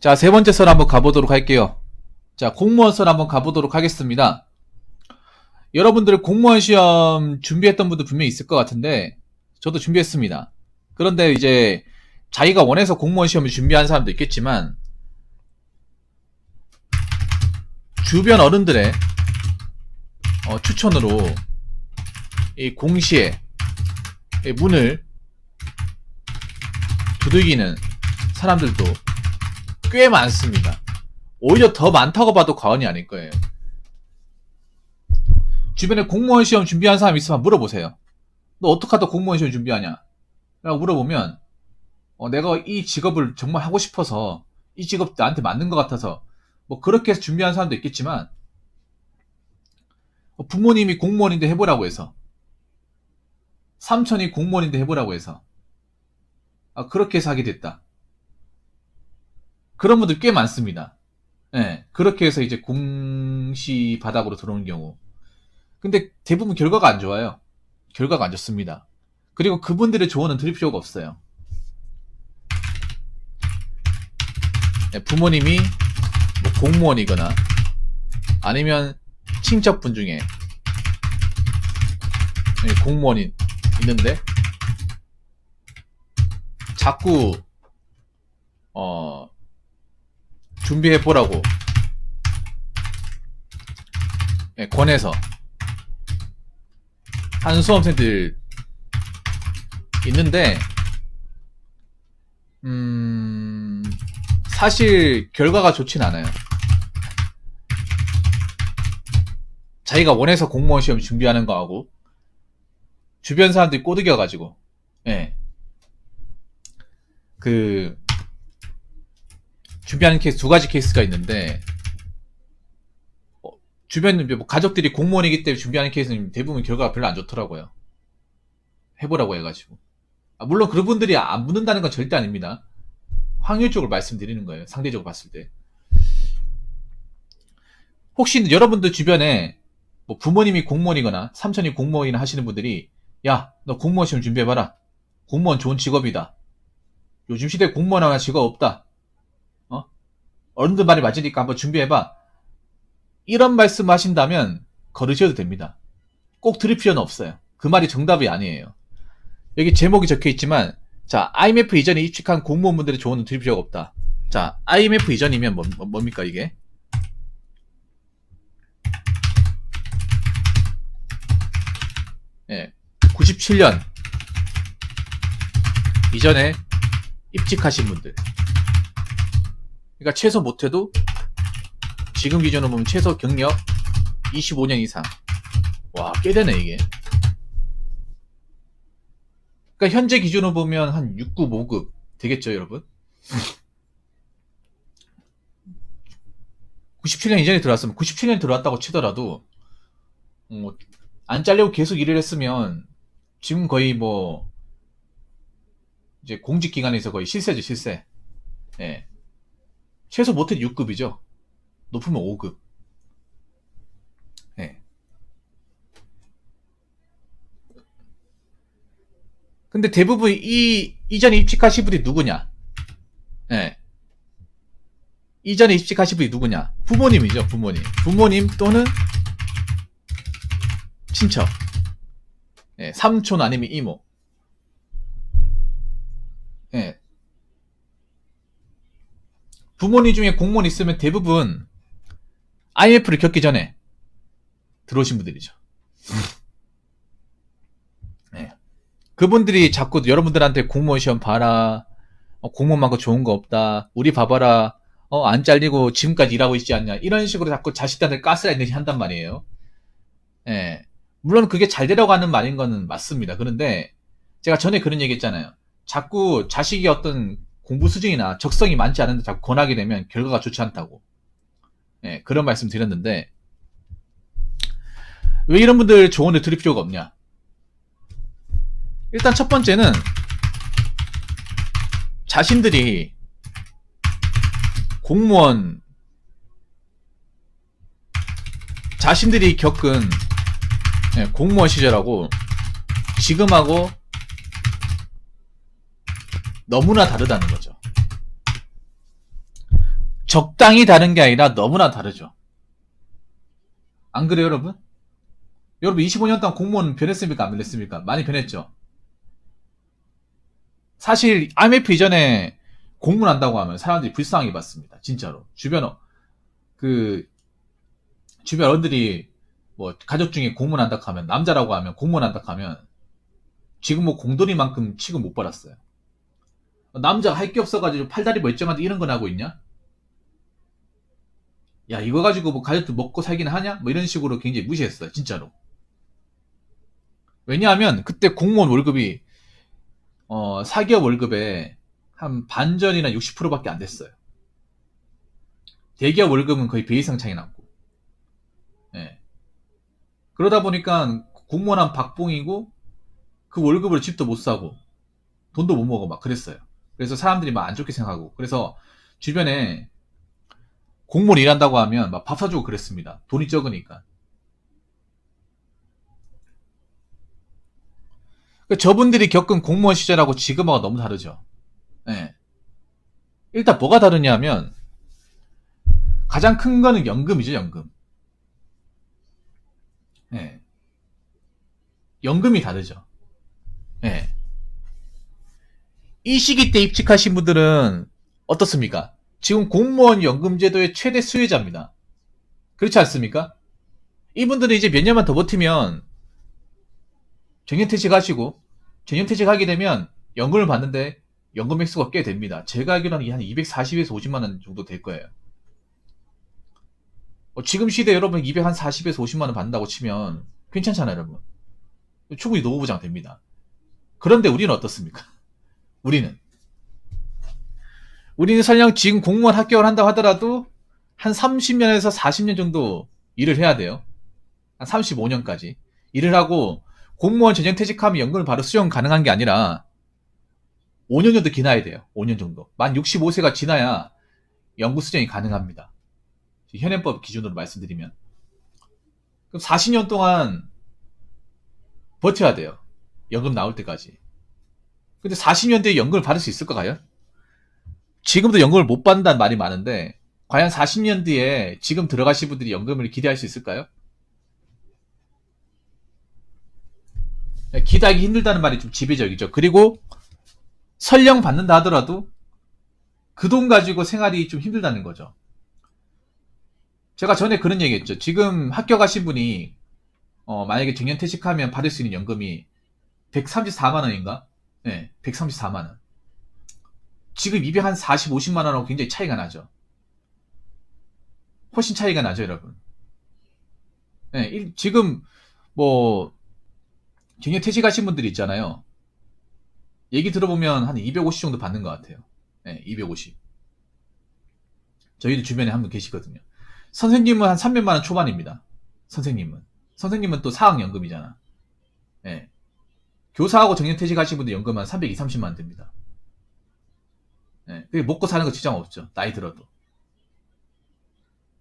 자, 세 번째 설 한번 가보도록 할게요. 자, 공무원 설 한번 가보도록 하겠습니다. 여러분들 공무원 시험 준비했던 분들 분명히 있을 것 같은데, 저도 준비했습니다. 그런데 이제 자기가 원해서 공무원 시험을 준비한 사람도 있겠지만, 주변 어른들의 추천으로 이 공시의 문을 두들기는 사람들도 꽤 많습니다. 오히려 더 많다고 봐도 과언이 아닐 거예요. 주변에 공무원 시험 준비한 사람 있으면 물어보세요. 너 어떻게 하다 공무원 시험 준비하냐? 라고 물어보면 내가 이 직업을 정말 하고 싶어서 이 직업 나한테 맞는 것 같아서 뭐 그렇게 해서 준비한 사람도 있겠지만 부모님이 공무원인데 해보라고 해서 삼촌이 공무원인데 해보라고 해서 그렇게 해서 하게 됐다. 그런 분들 꽤 많습니다. 네, 그렇게 해서 이제 공시 바닥으로 들어오는 경우. 근데 대부분 결과가 안 좋아요. 결과가 안 좋습니다. 그리고 그분들의 조언은 들을 필요가 없어요. 네, 부모님이 뭐 공무원이거나 아니면 친척분 중에 공무원이 있는데 자꾸 준비해보라고 권해서 하는 수험생들 있는데 사실 결과가 좋진 않아요. 자기가 원해서 공무원 시험 준비하는 거하고 주변 사람들이 꼬드겨가지고 그 준비하는 케이스 두 가지 케이스가 있는데 주변 뭐 가족들이 공무원이기 때문에 준비하는 케이스는 대부분 결과가 별로 안 좋더라고요. 해보라고 해가지고 물론 그분들이 안 붙는다는 건 절대 아닙니다. 확률적으로 말씀드리는 거예요. 상대적으로 봤을 때. 혹시 여러분들 주변에 뭐 부모님이 공무원이거나 삼촌이 공무원이나 하시는 분들이 야, 너 공무원 시험 준비해봐라. 공무원 좋은 직업이다. 요즘 시대에 공무원 하나 직업 없다. 어른들 말이 맞으니까 한번 준비해봐. 이런 말씀 하신다면 걸으셔도 됩니다. 꼭 들을 필요는 없어요. 그 말이 정답이 아니에요. 여기 제목이 적혀 있지만 자, IMF 이전에 입직한 공무원분들의 조언은 들을 필요가 없다. 자, IMF 이전이면 뭡니까 이게? 예, 97년 이전에 입직하신 분들. 그러니까 최소 못해도 지금 기준으로 보면 최소 경력 25년 이상. 와, 꽤 되네 이게. 그러니까 현재 기준으로 보면 한 6급, 5급 되겠죠 여러분? 97년 이전에 들어왔으면 97년 들어왔다고 치더라도 안 잘리고 계속 일을 했으면 지금 거의 뭐 이제 공직기관에서 거의 실세죠 실세. 예. 최소 못해도 6급이죠. 높으면 5급. 예. 근데 대부분 이전에 입직하신 분이 누구냐? 예. 이전에 입직하신 분이 누구냐? 부모님이죠, 부모님. 부모님 또는 친척. 예, 삼촌 아니면 이모. 예. 부모님 중에 공무원 있으면 대부분 IMF를 겪기 전에 들어오신 분들이죠. 예. 그분들이 자꾸 여러분들한테 공무원 시험 봐라. 공무원만큼 좋은 거 없다. 우리 봐봐라. 안 잘리고 지금까지 일하고 있지 않냐. 이런 식으로 자꾸 자식들한테 가스라이팅 한단 말이에요. 예. 물론 그게 잘 되려고 하는 말인 거는 맞습니다. 그런데 제가 전에 그런 얘기 했잖아요. 자꾸 자식이 어떤 공부 수준이나 적성이 많지 않은데 자꾸 권하게 되면 결과가 좋지 않다고. 예, 그런 말씀 드렸는데 왜 이런 분들 조언을 들을 필요가 없냐? 일단 첫 번째는 자신들이 공무원 자신들이 겪은 공무원 시절하고 지금하고 너무나 다르다는 거죠. 적당히 다른 게 아니라 너무나 다르죠. 안 그래요, 여러분? 여러분 25년 동안 공무원 변했습니까? 안 변했습니까? 많이 변했죠. 사실 IMF 이전에 공무원한다고 하면 사람들이 불쌍하게 봤습니다. 진짜로. 그 주변 어른들이 뭐 가족 중에 공무원한다 하면, 남자라고 하면 공무원한다 하면 지금 뭐 공돌이만큼 취급 못 받았어요. 남자가 할 게 없어가지고 팔다리 멀쩡한데 이런 건 하고 있냐? 야, 이거 가지고 뭐 가족들 먹고 살기는 하냐? 뭐 이런 식으로 굉장히 무시했어요. 진짜로. 왜냐하면 그때 공무원 월급이 4개월 월급에 한 반전이나 60%밖에 안 됐어요. 대기업 월급은 거의 배 이상 차이 났고. 예. 그러다 보니까 공무원 한 박봉이고 그 월급으로 집도 못 사고 돈도 못 먹어 막 그랬어요. 그래서 사람들이 막 안 좋게 생각하고, 그래서 주변에 공무원 일한다고 하면 막 밥 사주고 그랬습니다. 돈이 적으니까. 저분들이 겪은 공무원 시절하고 지금하고 너무 다르죠. 예. 일단 뭐가 다르냐면 가장 큰 거는 연금이죠, 연금. 예. 연금이 다르죠. 예. 이 시기 때 입직하신 분들은 어떻습니까? 지금 공무원 연금제도의 최대 수혜자입니다. 그렇지 않습니까? 이분들은 이제 몇 년만 더 버티면 정년퇴직하시고, 정년퇴직하게 되면 연금을 받는데 연금 액수가 꽤 됩니다. 제가 알기로는 한 240에서 50만 원 정도 될 거예요. 지금 시대 여러분 240에서 50만 원 받는다고 치면 괜찮잖아요, 여러분. 충분히 노후보장 됩니다. 그런데 우리는 어떻습니까? 우리는 설령 지금 공무원 합격을 한다고 하더라도 한 30년에서 40년 정도 일을 해야 돼요. 한 35년까지 일을 하고, 공무원 전형퇴직하면 연금을 바로 수령 가능한 게 아니라 5년 정도 기나야 돼요. 5년 정도. 만 65세가 지나야 연금 수령이 가능합니다. 현행법 기준으로 말씀드리면. 그럼 40년 동안 버텨야 돼요. 연금 나올 때까지. 근데 40년 뒤에 연금을 받을 수 있을까, 과연? 지금도 연금을 못 받는다는 말이 많은데, 과연 40년 뒤에 지금 들어가신 분들이 연금을 기대할 수 있을까요? 기대하기 힘들다는 말이 좀 지배적이죠. 그리고 설령 받는다 하더라도 그 돈 가지고 생활이 좀 힘들다는 거죠. 제가 전에 그런 얘기 했죠. 지금 합격하신 분이 만약에 정년퇴직하면 받을 수 있는 연금이 134만 원인가? 네, 134만 원. 지금 240, 50만 원하고 굉장히 차이가 나죠. 훨씬 차이가 나죠, 여러분. 네, 지금 뭐 정년퇴직하신 분들이 있잖아요. 얘기 들어보면 한 250 정도 받는 것 같아요. 네, 250. 저희도 주변에 한 분 계시거든요. 선생님은 한 300만 원 초반입니다. 선생님은 또 사학연금이잖아. 네. 교사하고 정년퇴직하신 분들 연금 한 320, 30만 원 됩니다. 네. 먹고 사는 거 지장 없죠. 나이 들어도.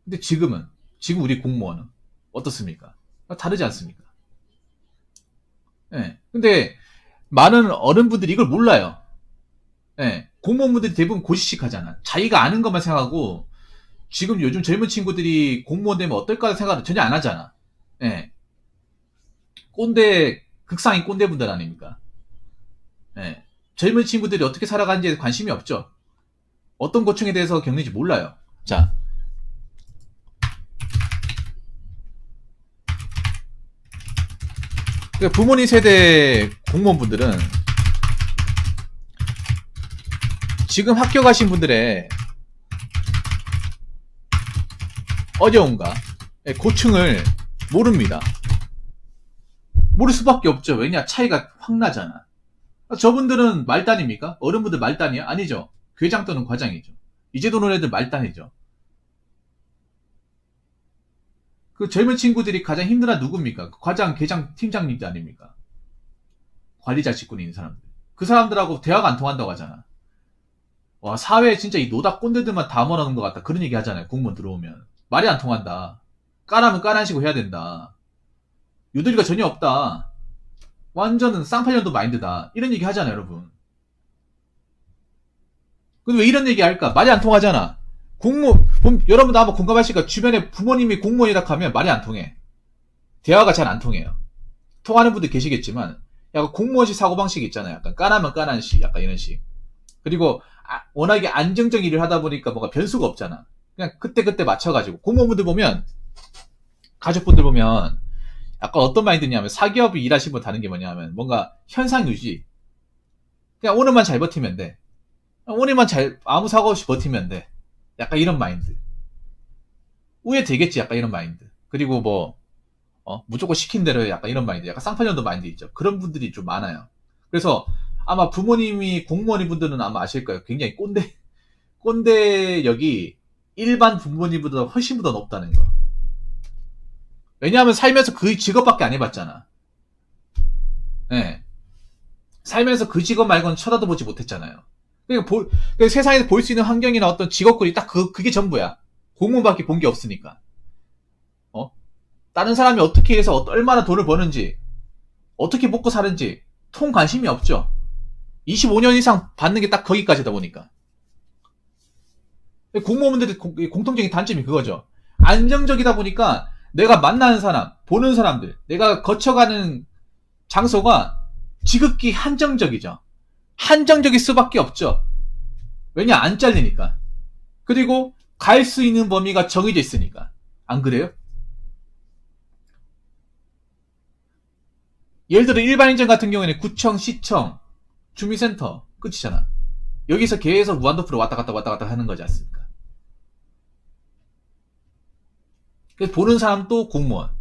근데 지금 우리 공무원은 어떻습니까? 다르지 않습니까? 네. 근데 많은 어른분들이 이걸 몰라요. 네. 공무원분들이 대부분 고지식 하잖아. 자기가 아는 것만 생각하고, 지금 요즘 젊은 친구들이 공무원 되면 어떨까 생각을 전혀 안 하잖아. 네. 극상인 꼰대분들 아닙니까? 네. 젊은 친구들이 어떻게 살아가는지에 관심이 없죠. 어떤 고충에 대해서 겪는지 몰라요. 자. 부모님 세대 공무원분들은 지금 합격하신 분들의 어려움과 고충을 모릅니다. 모를 수밖에 없죠. 왜냐? 차이가 확 나잖아. 저분들은 말단입니까? 어른분들 말단이야? 아니죠. 괴장 또는 과장이죠. 이제 도는 애들 말단이죠. 그 젊은 친구들이 가장 힘들어 누굽니까? 과장, 계장, 팀장님들 아닙니까? 관리자 직군에 있는 사람들. 그 사람들하고 대화가 안 통한다고 하잖아. 와, 사회에 진짜 이 노다 꼰대들만 다 몰아넣은 것 같다. 그런 얘기 하잖아요. 공무원 들어오면. 말이 안 통한다. 까라면 까란 식으로 해야 된다. 유도리가 전혀 없다. 완전은 쌍팔년도 마인드다. 이런 얘기 하잖아요, 여러분. 근데 왜 이런 얘기 할까? 말이 안 통하잖아. 여러분도 아마 공감하실 거예요. 주변에 부모님이 공무원이라 하면 말이 안 통해. 대화가 잘 안 통해요. 통하는 분들 계시겠지만, 약간 공무원식 사고방식이 있잖아요. 약간 까나면 까난 식, 약간 이런 식. 그리고 워낙에 안정적 일을 하다 보니까 뭔가 변수가 없잖아. 그냥 그때그때 맞춰가지고. 공무원분들 보면, 가족분들 보면, 약간 어떤 마인드냐면, 사기업이 일하시는 분 다른 게 뭐냐면, 뭔가 현상 유지. 그냥 오늘만 잘 버티면 돼. 오늘만 아무 사고 없이 버티면 돼. 약간 이런 마인드. 후회 되겠지, 약간 이런 마인드. 그리고 무조건 시킨 대로 약간 이런 마인드. 약간 쌍팔년도 마인드 있죠. 그런 분들이 좀 많아요. 그래서 아마 부모님이 공무원인 분들은 아마 아실 거예요. 굉장히 꼰대력이 일반 부모님보다 훨씬 더 높다는 거. 왜냐하면 살면서 그 직업밖에 안 해봤잖아. 네. 살면서 그 직업 말고는 쳐다도 보지 못했잖아요. 그러니까 세상에서 볼 수 있는 환경이나 어떤 직업군이 딱 그게 전부야. 공무원밖에 본 게 없으니까. 다른 사람이 어떻게 해서 얼마나 돈을 버는지, 어떻게 먹고 사는지 통 관심이 없죠. 25년 이상 받는 게 딱 거기까지다 보니까. 공무원들의 공통적인 단점이 그거죠. 안정적이다 보니까 내가 만나는 사람, 보는 사람들, 내가 거쳐가는 장소가 지극히 한정적이죠. 한정적일 수밖에 없죠. 왜냐? 안 잘리니까. 그리고 갈 수 있는 범위가 정해져 있으니까. 안 그래요? 예를 들어 일반인정 같은 경우에는 구청, 시청, 주민센터 끝이잖아. 여기서 계속 무한도프로 왔다 갔다 하는 거지 않습니까? 그래서 보는 사람도 공무원.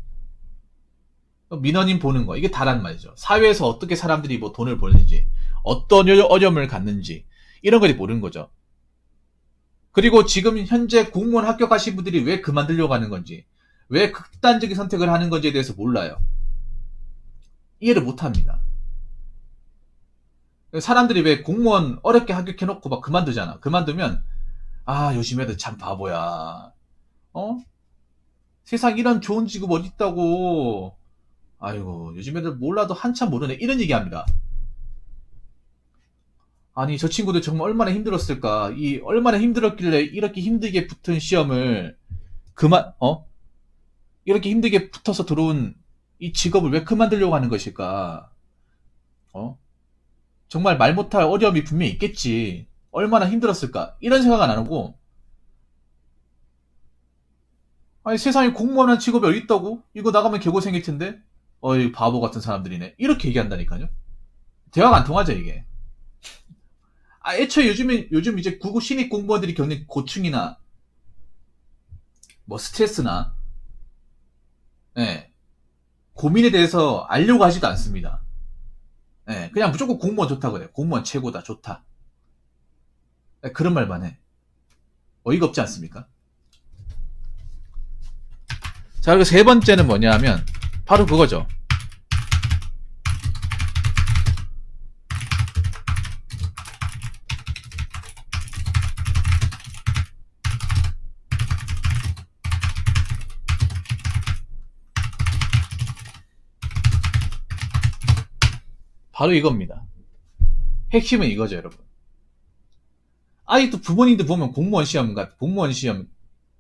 민원인 보는 거. 이게 다란 말이죠. 사회에서 어떻게 사람들이 돈을 버는지, 어떤 어려움을 갖는지, 이런 걸 모르는 거죠. 그리고 지금 현재 공무원 합격하신 분들이 왜 그만두려고 하는 건지, 왜 극단적인 선택을 하는 건지에 대해서 몰라요. 이해를 못 합니다. 사람들이 왜 공무원 어렵게 합격해놓고 막 그만두잖아. 그만두면, 요즘 애들 참 바보야. 세상 이런 좋은 직업 어딨다고. 아이고, 요즘 애들 몰라도 한참 모르네. 이런 얘기 합니다. 아니, 저 친구들 정말 얼마나 힘들었을까. 얼마나 힘들었길래 이렇게 힘들게 붙은 시험을 이렇게 힘들게 붙어서 들어온 이 직업을 왜 그만두려고 하는 것일까? 정말 말 못할 어려움이 분명히 있겠지. 얼마나 힘들었을까? 이런 생각은 안 하고, 아니, 세상에 공무원한 직업이 어디 있다고? 이거 나가면 개고생일 텐데? 어이, 바보 같은 사람들이네. 이렇게 얘기한다니까요? 대화가 안 통하죠, 이게. 애초에 요즘 이제 구급 신입 공무원들이 겪는 고충이나, 스트레스나, 예, 고민에 대해서 알려고 하지도 않습니다. 예, 그냥 무조건 공무원 좋다 그래요. 공무원 최고다, 좋다. 예, 그런 말만 해. 어이가 없지 않습니까? 자, 그리고 세 번째는 뭐냐 하면, 바로 그거죠. 바로 이겁니다. 핵심은 이거죠, 여러분. 아직도 부모님들 보면 공무원 시험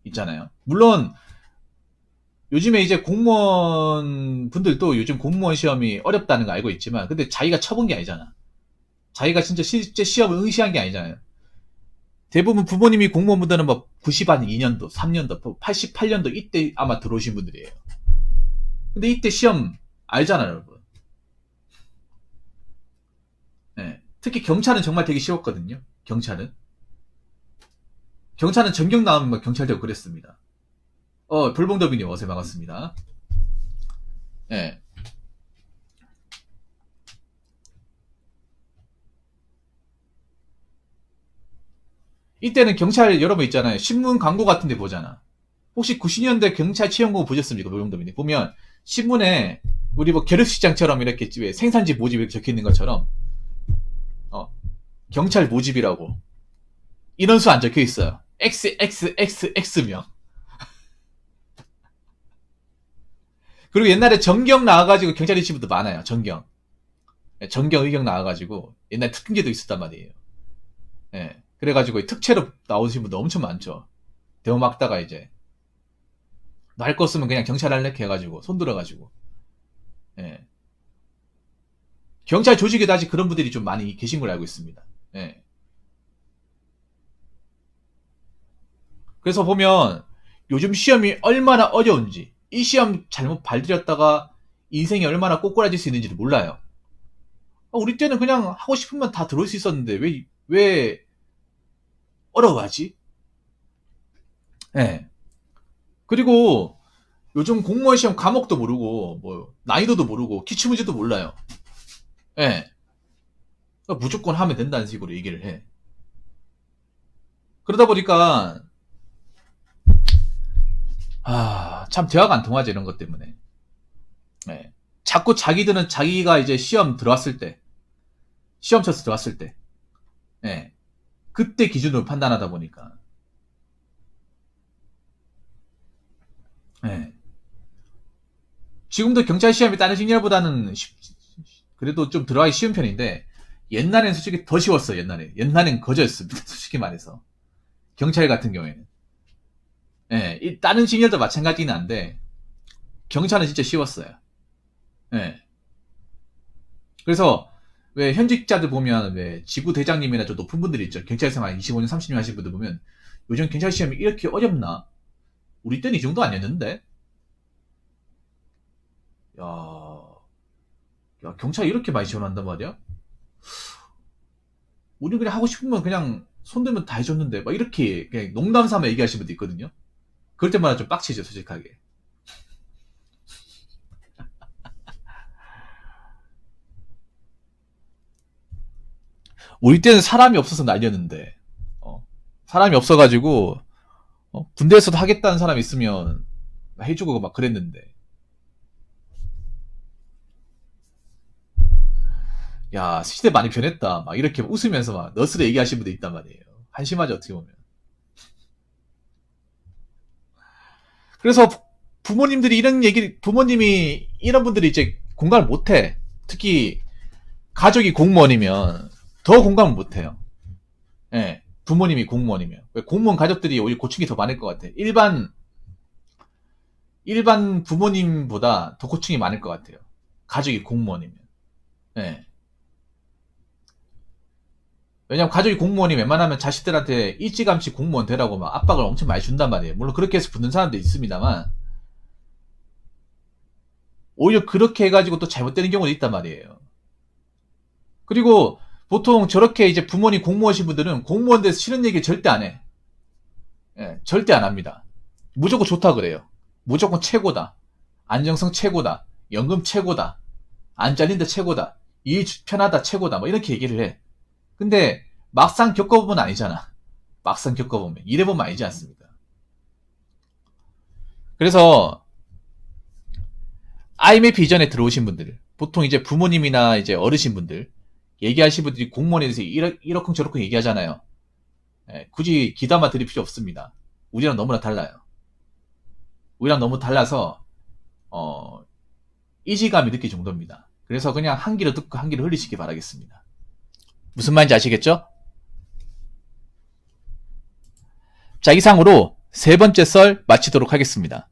있잖아요. 물론, 요즘에 이제 공무원 분들도 요즘 공무원 시험이 어렵다는 거 알고 있지만, 근데 자기가 쳐본 게 아니잖아. 자기가 진짜 실제 시험을 응시한 게 아니잖아요. 대부분 부모님이 공무원분들은 92년도, 3년도, 88년도 이때 아마 들어오신 분들이에요. 근데 이때 시험 알잖아요, 여러분. 네. 특히 경찰은 정말 되게 쉬웠거든요. 경찰은 전경 나오면 경찰 되고 그랬습니다. 불봉더비님 어서 반갑습니다. 네. 이때는 경찰 여러분 있잖아요. 신문 광고 같은 데 보잖아. 혹시 90년대 경찰 채용고 보셨습니까? 불봉더비님. 보면 신문에 우리 결혼식장처럼 이렇게 생산지 모집 이렇게 적혀있는 것처럼 경찰 모집이라고 인원수 안 적혀 있어요. XXXX명. 그리고 옛날에 전경 나와가지고 경찰 이신 분도 많아요. 전경 의경 나와가지고 옛날 특근계도 있었단 말이에요. 예. 그래가지고 특채로 나오신 분도 엄청 많죠. 대호 막다가 이제 너 할 거 없으면 그냥 경찰 할래? 해가지고 손 들어가지고 예. 경찰 조직에도 아직 그런 분들이 좀 많이 계신 걸로 알고 있습니다. 예. 그래서 보면 요즘 시험이 얼마나 어려운지, 이 시험 잘못 발들였다가 인생이 얼마나 꼬꾸라질 수 있는지를 몰라요. 우리 때는 그냥 하고 싶으면 다 들어올 수 있었는데 왜 어려워하지? 예. 그리고 요즘 공무원 시험 과목도 모르고 뭐 난이도도 모르고 기출문제도 몰라요. 예. 그러니까 무조건 하면 된다는 식으로 얘기를 해. 그러다 보니까 참 대화가 안 통하죠, 이런 것 때문에. 예. 자꾸 자기들은 자기가 이제 시험 들어왔을 때, 시험 쳐서 들어왔을 때, 예. 그때 기준으로 판단하다 보니까, 예. 지금도 경찰 시험이 다른 직렬보다는 그래도 좀 들어가기 쉬운 편인데, 옛날엔 솔직히 더 쉬웠어요, 옛날엔 거저였습니다, 솔직히 말해서. 경찰 같은 경우에는. 예. 다른 직렬도 마찬가지긴 한데, 경찰은 진짜 쉬웠어요. 예. 그래서 왜 현직자들 보면 왜 지구대장님이나 좀 높은 분들 있죠. 경찰 생활 25년, 30년 하신 분들 보면 요즘 경찰 시험이 이렇게 어렵나? 우리 때는 이 정도 아니었는데? 야, 경찰 이렇게 많이 지원한단 말이야? 우리 그냥 하고 싶으면 그냥 손들면 다 해줬는데 막 이렇게 그냥 농담 삼아 얘기하시는 분도 있거든요. 그럴 때마다 좀 빡치죠, 솔직하게. 우리 때는 사람이 없어서 난리였는데 사람이 없어가지고 군대에서도 하겠다는 사람 있으면 해주고 막 그랬는데 야 시대 많이 변했다 막 이렇게 웃으면서 막 너스레 얘기하시는 분도 있단 말이에요. 한심하죠, 어떻게 보면. 그래서 부모님들이 이런 얘기, 부모님이 이런 분들이 이제 공감을 못해. 특히 가족이 공무원이면 더 공감을 못해요. 예, 부모님이 공무원이면. 공무원 가족들이 오히려 고충이 더 많을 것 같아. 일반 부모님보다 더 고충이 많을 것 같아요. 가족이 공무원이면. 예. 왜냐면 가족이 공무원이 웬만하면 자식들한테 일찌감치 공무원 되라고 막 압박을 엄청 많이 준단 말이에요. 물론 그렇게 해서 붙는 사람도 있습니다만, 오히려 그렇게 해가지고 또 잘못되는 경우도 있단 말이에요. 그리고 보통 저렇게 이제 부모님 공무원이신 분들은 공무원 돼서 싫은 얘기 절대 안 해. 예, 절대 안 합니다. 무조건 좋다 그래요. 무조건 최고다. 안정성 최고다. 연금 최고다. 안 잘린다 최고다. 일 편하다 최고다. 뭐 이렇게 얘기를 해. 근데 막상 겪어보면 아니잖아. 막상 겪어보면. 일해보면 아니지 않습니까? 그래서 IMF 이전에 들어오신 분들, 보통 이제 부모님이나 이제 어르신 분들, 얘기하신 분들이 공무원에 대해서 이러쿵저러쿵 얘기하잖아요. 예, 굳이 기담아 드릴 필요 없습니다. 우리랑 너무나 달라요. 우리랑 너무 달라서 이질감이 느낄 정도입니다. 그래서 그냥 한 귀로 듣고 한 귀로 흘리시기 바라겠습니다. 무슨 말인지 아시겠죠? 자, 이상으로 세 번째 썰 마치도록 하겠습니다.